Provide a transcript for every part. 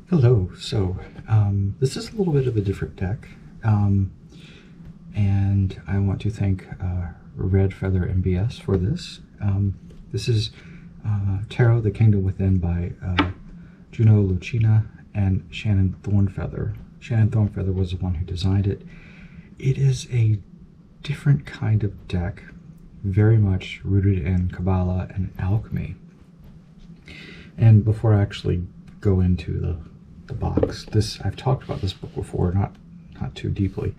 Hello. So this is a little bit of a different deck, and I want to thank REDFeather MBS for this. This is Tarot: The Kingdom Within by Juno Lucina and Shannon Thornfeather. Shannon Thornfeather was the one who designed it. It is a different kind of deck, very much rooted in Kabbalah and alchemy. And before I actually go into the box, I've talked about this book before, not too deeply.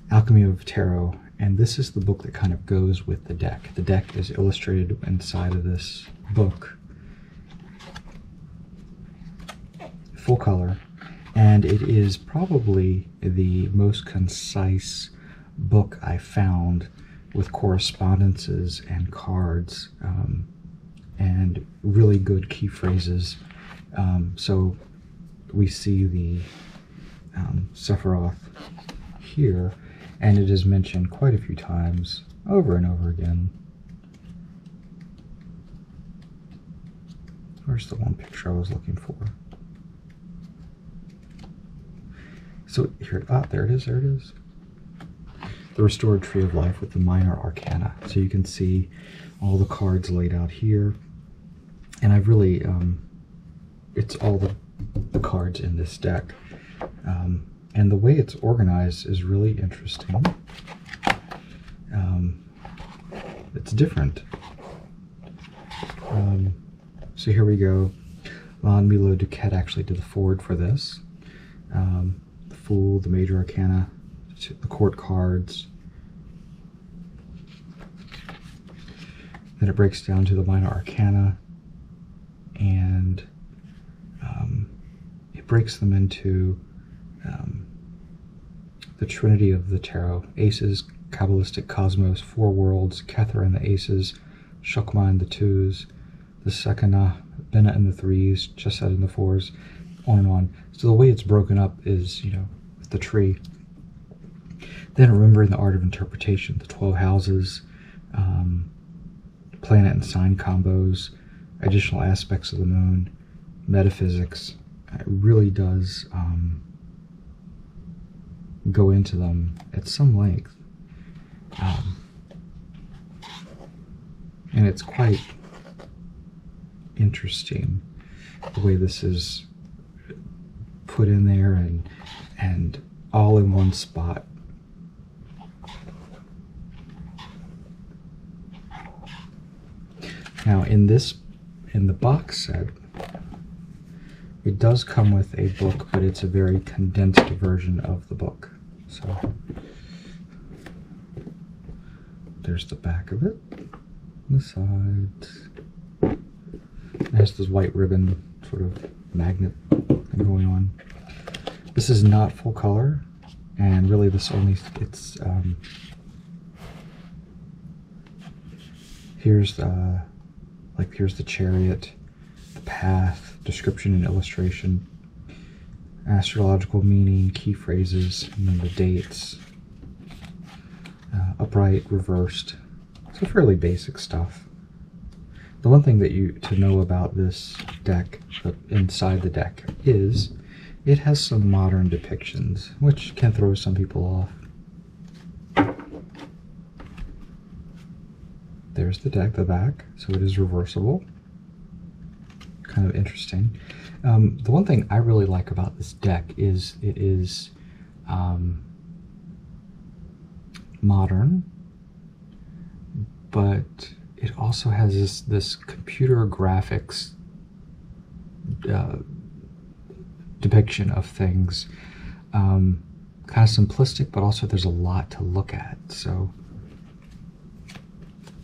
Alchemy of Tarot, and this is the book that kind of goes with the deck. The deck is illustrated inside of this book, full color, and it is probably the most concise book I found with correspondences and cards, and really good key phrases. So we see the Sephiroth here, and it is mentioned quite a few times, over and over again. Where's the one picture I was looking for? So here, there it is, there it is. The Restored Tree of Life with the Minor Arcana. So you can see all the cards laid out here. And I've really, it's all the cards in this deck. And the way it's organized is really interesting. It's different. So here we go. Lon Milo Duquette actually did the forward for this. The Fool, the Major Arcana, the Court cards. Then it breaks down to the Minor Arcana, and it breaks them into the Trinity of the Tarot: Aces, Kabbalistic Cosmos, Four Worlds, Kether and the Aces, Shokma and the Twos, the Sekana, Bena and the Threes, Chesed and the Fours, on and on. So the way it's broken up is, with the tree. Then Remembering the Art of Interpretation, the 12 houses, planet and sign combos, additional aspects of the moon, metaphysics. It really does go into them at some length. And it's quite interesting the way this is put in there and all in one spot. Now in the box set, it does come with a book, but it's a very condensed version of the book. So there's the back of it, the sides. It has this white ribbon sort of magnet thing going on. This is not full color, and really here's the Chariot, the Path, description and illustration, astrological meaning, key phrases, and then the dates, upright, reversed. So fairly basic stuff. The one thing to know about this deck, inside the deck, is it has some modern depictions, which can throw some people off. There's the deck, the back, so it is reversible. Kind of interesting. The one thing I really like about this deck is it is modern, but it also has this computer graphics depiction of things. Kind of simplistic, but also there's a lot to look at. So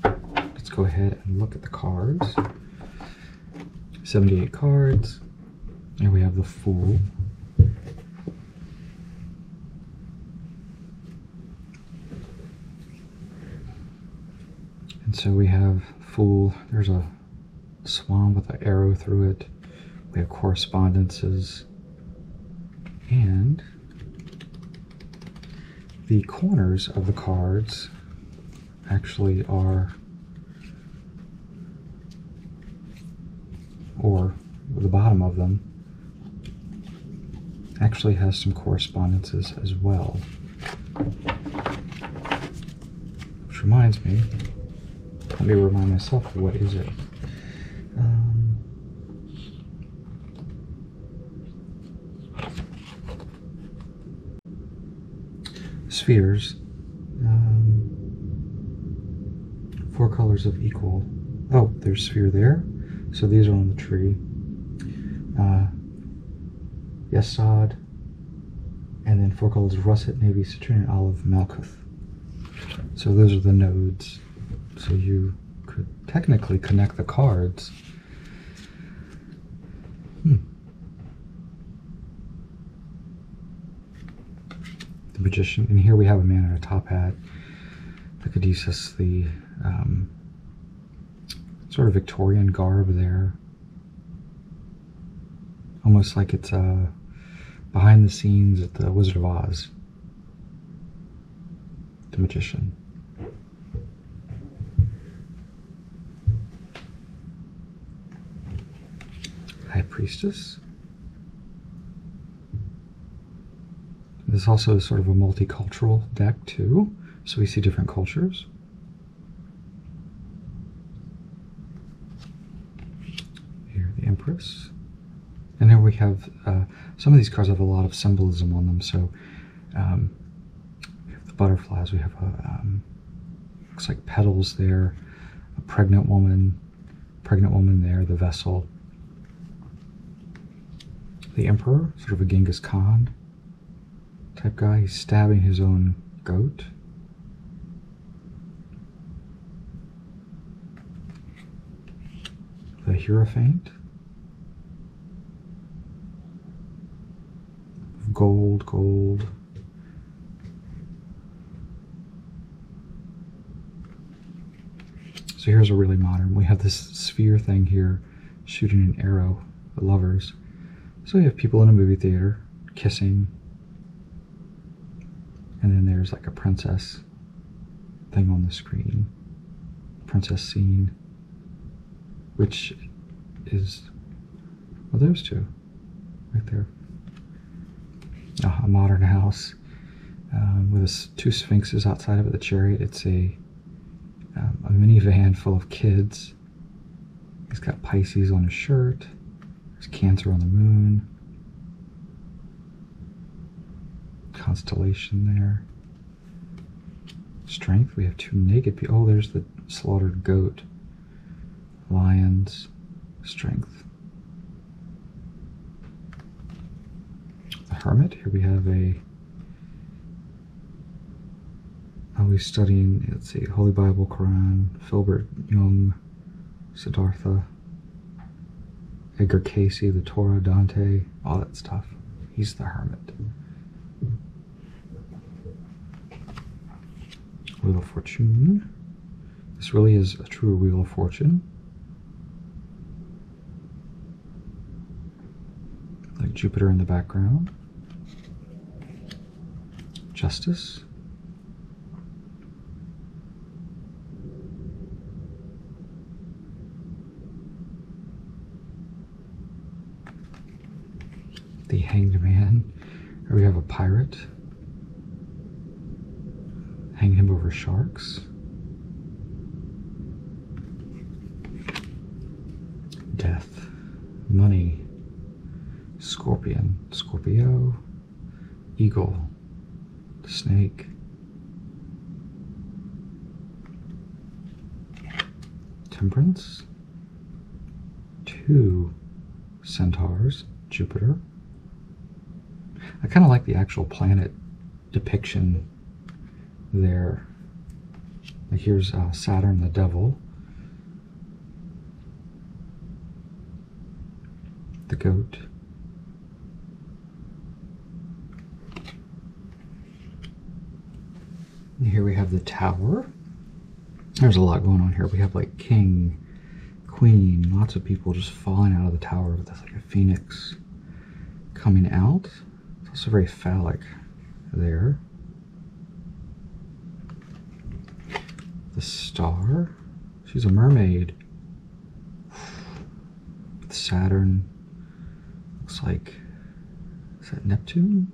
let's go ahead and look at the cards. 78 cards, and we have the Fool. And so we have Fool, there's a swan with an arrow through it. We have correspondences, and the corners of the cards actually are, or the bottom of them Actually has some correspondences as well. Which reminds me, let me remind myself, what is it? Spheres. 4 colors of equal. Oh, there's sphere there. So these are on the tree. Yesod, and then 4 colors of russet, navy, citrine, olive, malkuth. So those are the nodes. So you could technically connect the cards. The Magician, and here we have a man in a top hat. The Caduceus, the sort of Victorian garb there. Almost like it's behind the scenes at the Wizard of Oz. The Magician. High Priestess. This also is sort of a multicultural deck too, so we see different cultures. Here, the Empress. And then we have, some of these cards have a lot of symbolism on them, so we have the butterflies, we have looks like petals there, a pregnant woman there, the vessel. The Emperor, sort of a Genghis Khan type guy. He's stabbing his own goat. The Hierophant. Gold. So here's a really modern. We have this sphere thing here shooting an arrow, the lovers. So we have people in a movie theater kissing. And then there's like a princess thing on the screen. Princess scene. Which is, well, those two right there. A modern house with 2 sphinxes outside of it. The chariot. It's a minivan full of kids. He's got Pisces on his shirt. There's Cancer on the moon. Constellation there. Strength. We have 2 naked people. Oh, there's the slaughtered goat. Lions. Strength. The Hermit. Here we have a, he's studying, let's see, Holy Bible, Quran, Filbert Jung, Siddhartha, Edgar Casey, the Torah, Dante, all that stuff. He's the Hermit. Wheel of Fortune. This really is a true Wheel of Fortune. Like Jupiter in the background. Justice. The Hanged Man. Here we have a pirate. Hanging him over sharks. Death. Money. Scorpion. Scorpio. Eagle. Snake. Temperance. 2 centaurs. Jupiter. I kind of like the actual planet depiction there. Like here's Saturn, the devil. The goat. And here we have the Tower. There's a lot going on here. We have like king, queen, lots of people just falling out of the tower. But that's like a phoenix coming out. It's also very phallic there. The Star. She's a mermaid. Saturn. Looks like, is that Neptune?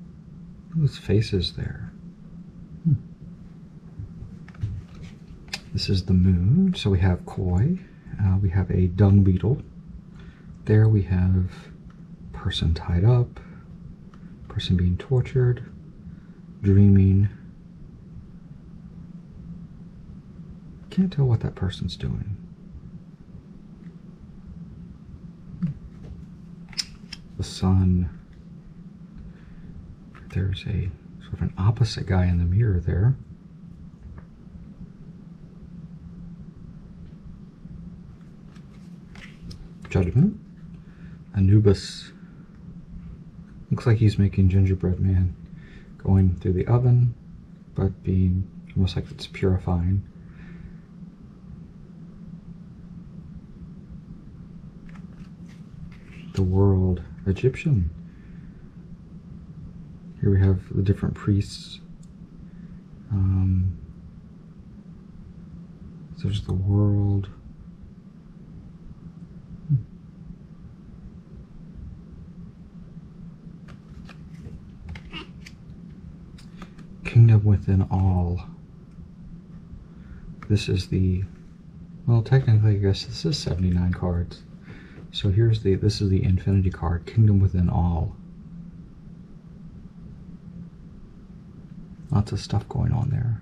Those faces there. This is the moon. So we have koi. We have a dung beetle. There we have person tied up, person being tortured, dreaming. Can't tell what that person's doing. The sun. There's a sort of an opposite guy in the mirror there. Judgment. Anubis. Looks like he's making gingerbread man, going through the oven, but being almost like it's purifying. The world. Egyptian. Here we have the different priests. There's the world. Kingdom within all. This is the, well, technically I guess this is 79 cards. So here's the, this is the infinity card, Kingdom within all. Lots of stuff going on there.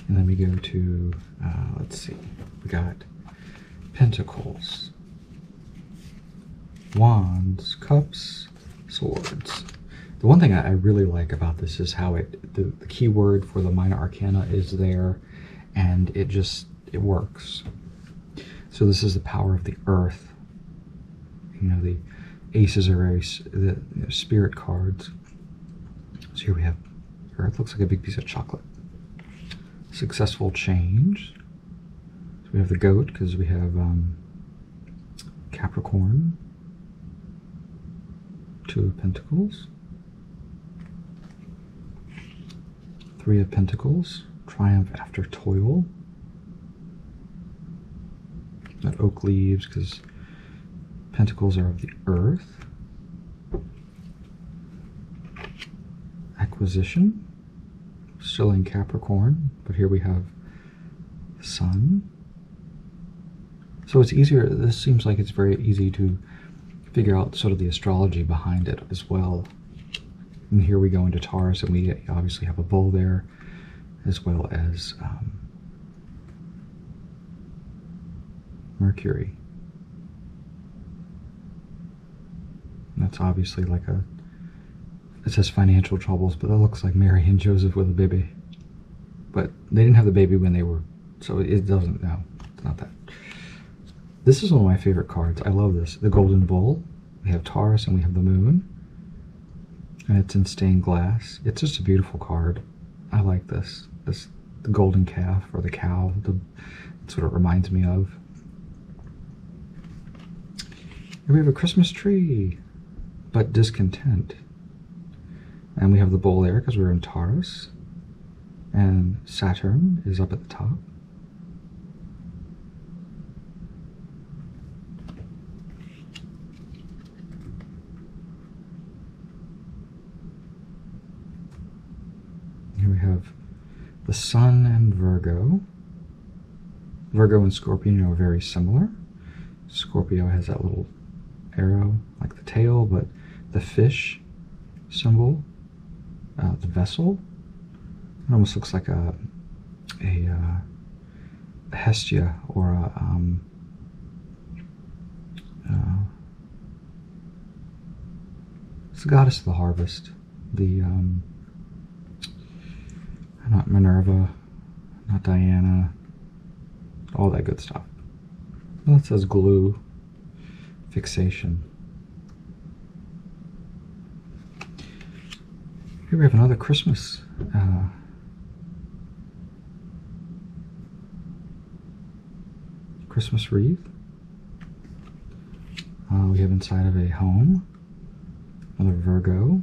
And then we go to, let's see, we got Pentacles, Wands, Cups, Swords. The one thing I really like about this is how the key word for the minor arcana is there, and it works. So this is the power of the earth. You know, the aces are very spirit cards. So here we have earth, looks like a big piece of chocolate. Successful change. So we have the goat because we have Capricorn, Two of Pentacles, Three of Pentacles, triumph after toil. Got oak leaves because Pentacles are of the earth. Acquisition, still in Capricorn, but here we have the sun. So it's easier, this seems like it's very easy to figure out sort of the astrology behind it as well. And here we go into Taurus, and we obviously have a bull there, as well as Mercury. And that's obviously like a, it says financial troubles, but that looks like Mary and Joseph with a baby. But they didn't have the baby when they were, so it doesn't, no, it's not that. This is one of my favorite cards. I love this. The Golden Bull. We have Taurus and we have the Moon. And it's in stained glass. It's just a beautiful card. I like this. The golden calf, or the cow. That's what it reminds me of. Here we have a Christmas tree, but discontent. And we have the bull there because we're in Taurus. And Saturn is up at the top. Here we have the Sun and Virgo. Virgo and Scorpio are very similar. Scorpio has that little arrow like the tail, but the fish symbol, the vessel, it almost looks like a Hestia or a it's the goddess of the harvest. The not Minerva, not Diana, all that good stuff. Well, it says glue, fixation. Here we have another Christmas. Christmas wreath. We have inside of a home, another Virgo.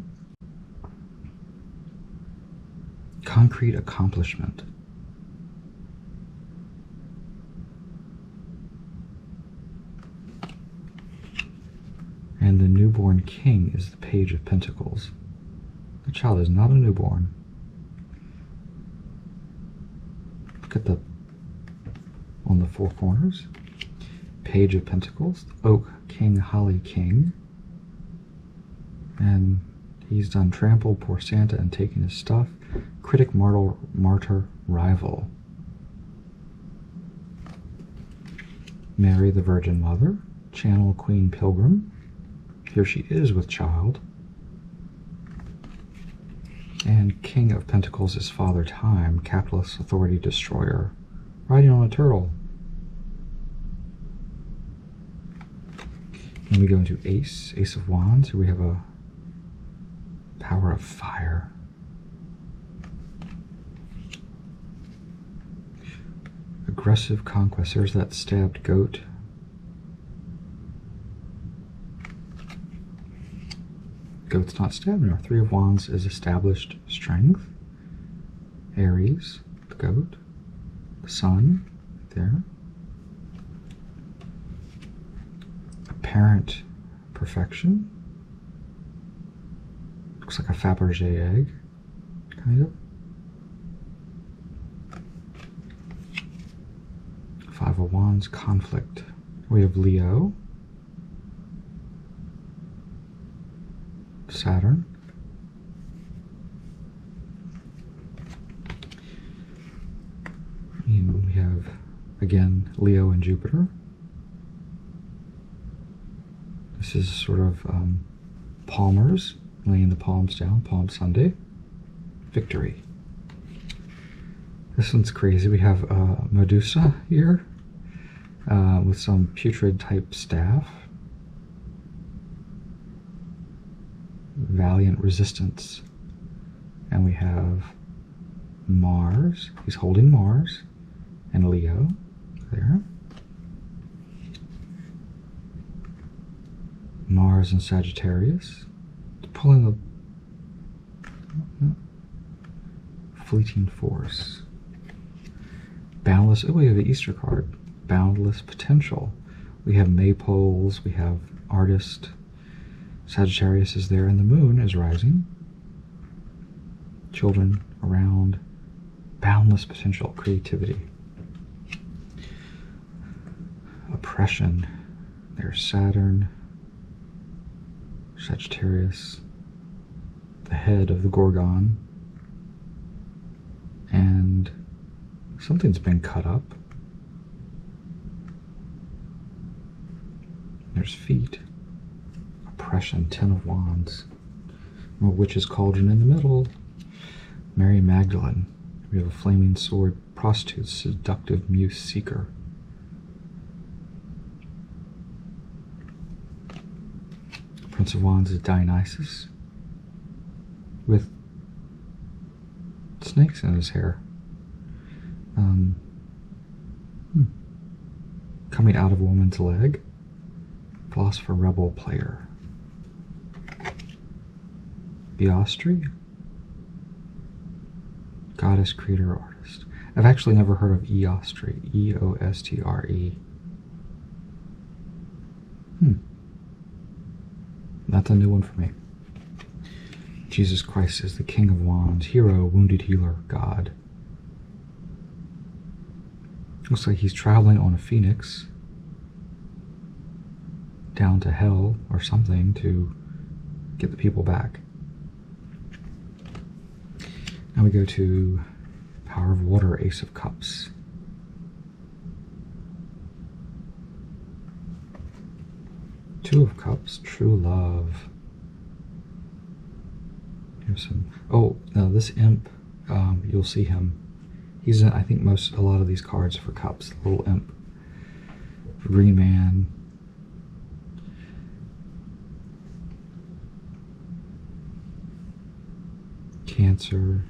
Concrete accomplishment. newborn king is the Page of Pentacles. The child is not a newborn. Look at on the four corners. Page of Pentacles, Oak King, Holly King. And he's done trample, poor Santa, and taken his stuff. Critic, martyr, rival. Mary the Virgin Mother, Channel Queen Pilgrim. Here she is with child. And King of Pentacles is Father Time, capitalist authority destroyer, riding on a turtle. Then we go into Ace of Wands. Here we have a power of fire. Aggressive conquest. There's that stabbed goat. Goat's not stabbed. Now, Three of Wands is established strength. Aries, the goat. The sun, there. Apparent perfection. Looks like a Fabergé egg, kind of. Five of Wands, conflict. We have Leo, Saturn, and we have, again, Leo and Jupiter. This is sort of palmers, laying the palms down, Palm Sunday. Victory. This one's crazy. We have Medusa here with some putrid type staff. Valiant resistance. And we have Mars. He's holding Mars. And Leo there. Mars and Sagittarius. Pulling the fleeting force. Boundless, oh, we have the Easter card. Boundless potential. We have maypoles, we have artist. Sagittarius is there and the moon is rising. Children around. Boundless potential, creativity. Oppression. There's Saturn. Sagittarius. The head of the Gorgon. And something's been cut up. There's feet. Oppression, Ten of Wands. A witch's cauldron in the middle. Mary Magdalene. We have a flaming sword, prostitute, seductive muse seeker. Prince of Wands is Dionysus with snakes in his hair. Coming out of a woman's leg. Philosopher, rebel, player. Eostri. Goddess, creator, artist. I've actually never heard of Eostri. E-O-S-T-R-E. That's a new one for me. Jesus Christ is the King of Wands, hero, wounded healer, God. Looks like he's traveling on a phoenix down to hell or something to get the people back. Now we go to Power of Water, Ace of Cups. Two of Cups, true love. Here's some. Oh, now this imp, you'll see him. He's in, I think a lot of these cards for cups. The little imp. Green Man. Cancer.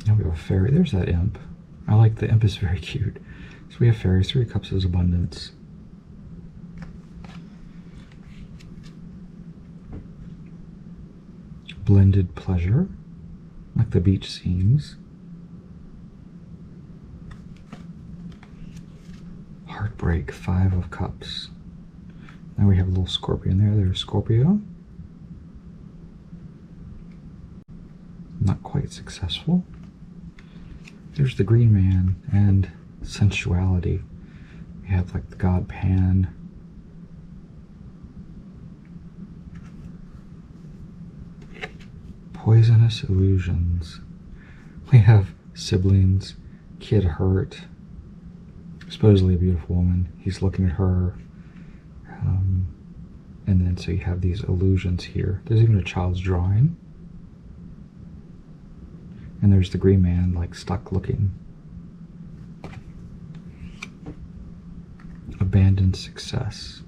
Now we have a fairy. There's that imp. I like the imp, is very cute. So we have fairies. Three of Cups is abundance. Blended pleasure, like the beach scenes. Heart break. 5 of Cups. Now we have a little Scorpion there. There's Scorpio. Not quite successful. There's the Green Man and sensuality. We have like the god Pan. Poisonous illusions. We have siblings, kid hurt, supposedly a beautiful woman. He's looking at her. And then so you have these illusions here. There's even a child's drawing. And there's the Green Man, like stuck looking. Abandoned success.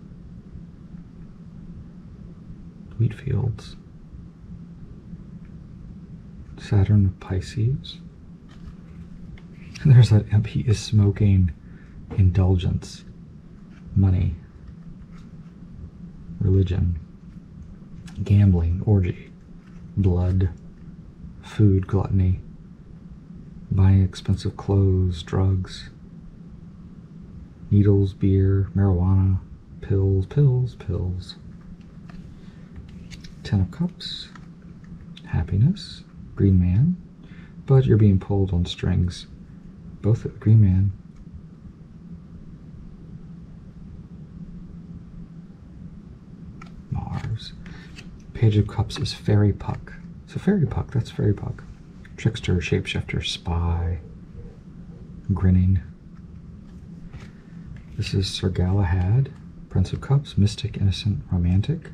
Wheat fields. Saturn of Pisces. And there's that imp. He is smoking. Indulgence. Money. Religion. Gambling. Orgy. Blood. Food. Gluttony. Buying expensive clothes. Drugs. Needles. Beer. Marijuana. Pills. Pills. Pills. 10 of Cups. Happiness. Green Man. But you're being pulled on strings. Both the Green Man Mars. Page of Cups is Fairy Puck. So Fairy Puck, that's Fairy Puck. Trickster, Shapeshifter, Spy. Grinning. This is Sir Galahad. Prince of Cups, Mystic, Innocent, Romantic.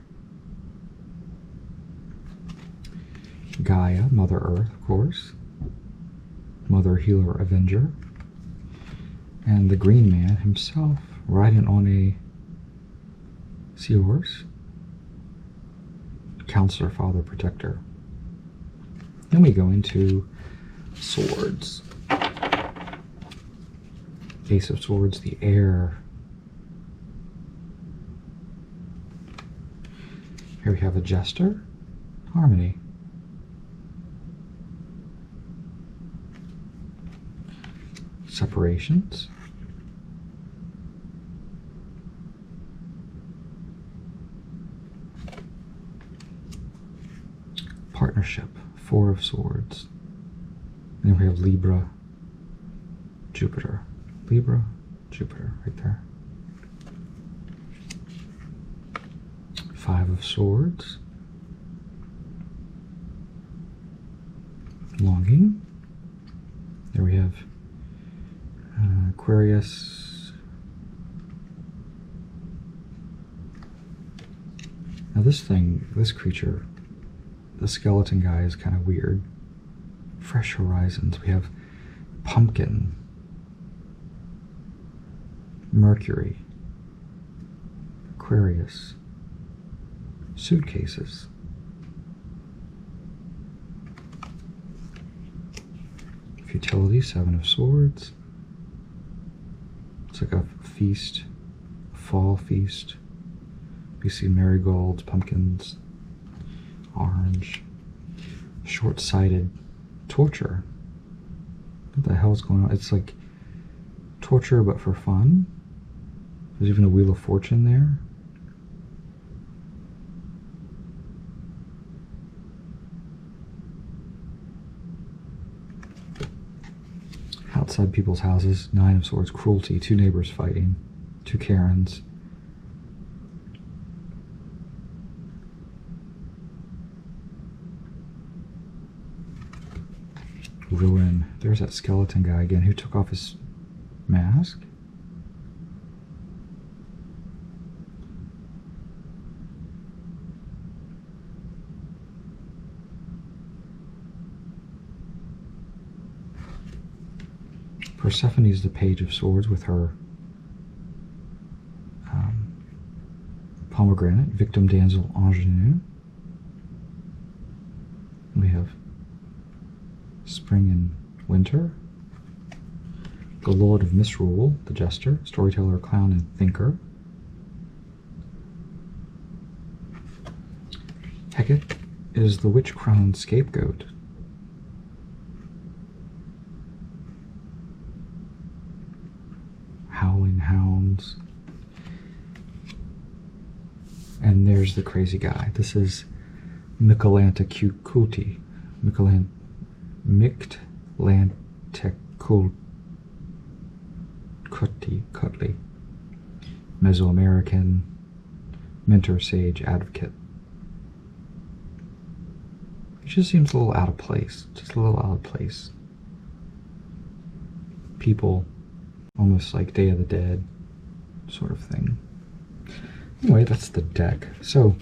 Gaia, Mother Earth, of course. Mother, Healer, Avenger. And the Green Man himself, riding on a seahorse. Counselor, Father, Protector. Then we go into Swords. Ace of Swords, the Air. Here we have a Jester. Harmony. Separations. Partnership. 4 of Swords. And then we have Libra, Jupiter. Libra, Jupiter, right there. 5 of Swords. Longing. There we have Aquarius. Now this thing, this creature, the skeleton guy is kind of weird. Fresh Horizons. We have Pumpkin. Mercury. Aquarius. Suitcases. Futility, 7 of Swords. It's like a feast, a fall feast. We see marigolds, pumpkins, orange. Short-sighted. Torture. What the hell's going on? It's like torture but for fun. There's even a Wheel of Fortune there. Outside people's houses, 9 of Swords, cruelty, 2 neighbors fighting, 2 Karens. Ruin. There's that skeleton guy again who took off his mask. Persephone is the Page of Swords with her pomegranate, victim damsel ingenue. We have spring and winter. The Lord of Misrule, the Jester, storyteller, clown, and thinker. Hecate is the witch-crowned scapegoat. Howling Hound. Wands. And there's the crazy guy. This is Mictlantecuhtli. Mictlantecuhtli. Mesoamerican mentor, sage, advocate. It just seems a little out of place. Just a little out of place. People, almost like Day of the Dead sort of thing. Anyway, that's the deck. So,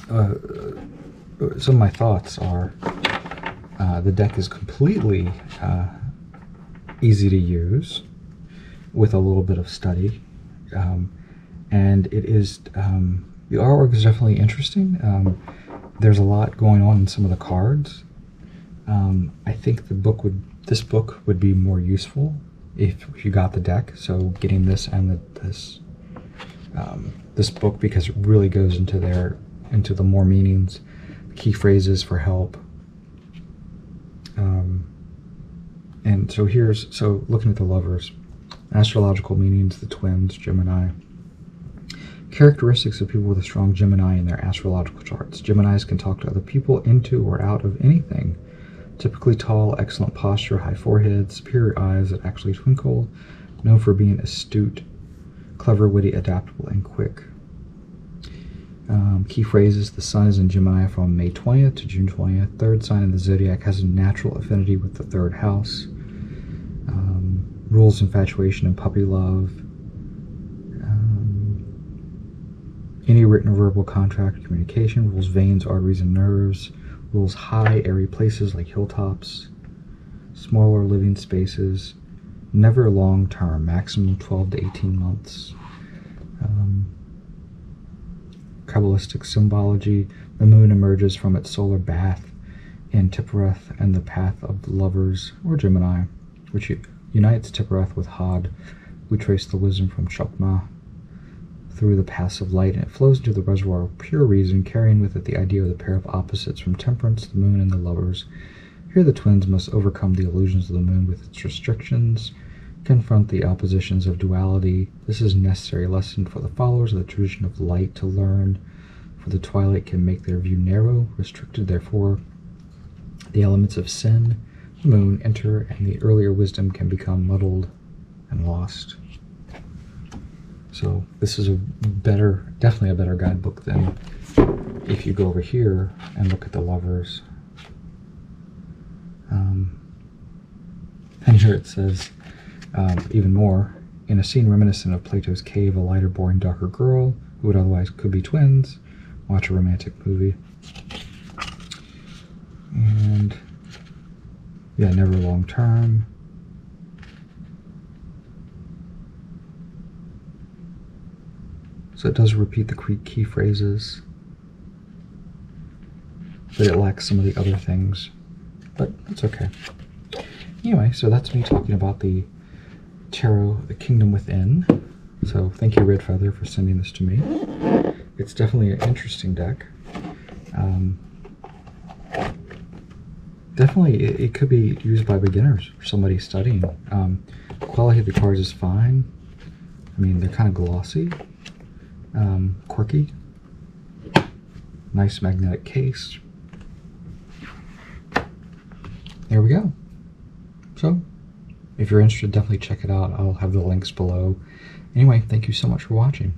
some of my thoughts are the deck is completely easy to use with a little bit of study. And it is, the artwork is definitely interesting. There's a lot going on in some of the cards. I think this book would be more useful if you got the deck. So getting this and this book, because it really goes into the more meanings, key phrases for help. And so looking at the lovers, astrological meanings, the twins, Gemini. Characteristics of people with a strong Gemini in their astrological charts. Geminis can talk to other people into or out of anything. Typically tall, excellent posture, high forehead, superior eyes that actually twinkle, known for being astute, clever, witty, adaptable, and quick. Key phrases: the sun is in Gemini from May 20th to June 20th. Third sign in the zodiac has a natural affinity with the third house. Rules infatuation and puppy love. Any written or verbal contract, communication. Rules veins, arteries, and nerves. Rules high, airy places like hilltops. Smaller living spaces. Never long term, maximum 12 to 18 months. Kabbalistic symbology. The moon emerges from its solar bath in Tiphareth and the path of the lovers, or Gemini, which unites Tiphareth with Hod. We trace the wisdom from Chokmah through the paths of light, and it flows into the reservoir of pure reason, carrying with it the idea of the pair of opposites from Temperance, the moon, and the lovers. Here the twins must overcome the illusions of the moon with its restrictions, confront the oppositions of duality. This is a necessary lesson for the followers of the tradition of light to learn, for the twilight can make their view narrow, restricted. Therefore, the elements of sin, the moon, enter, and the earlier wisdom can become muddled and lost. So this is definitely a better guidebook than if you go over here and look at the lovers. And here it says, even more, in a scene reminiscent of Plato's cave, a lighter, boring, darker girl who would otherwise could be twins. Watch a romantic movie. And yeah, never long term. So it does repeat the key phrases, but it lacks some of the other things, but it's okay. Anyway, so that's me talking about the Tarot, the Kingdom Within. So thank you, REDFeather, for sending this to me. It's definitely an interesting deck. Definitely, it could be used by beginners or somebody studying. The quality of the cards is fine. I mean, they're kind of glossy, quirky, nice magnetic case. There we go. So, if you're interested, definitely check it out. I'll have the links below. Anyway, thank you so much for watching.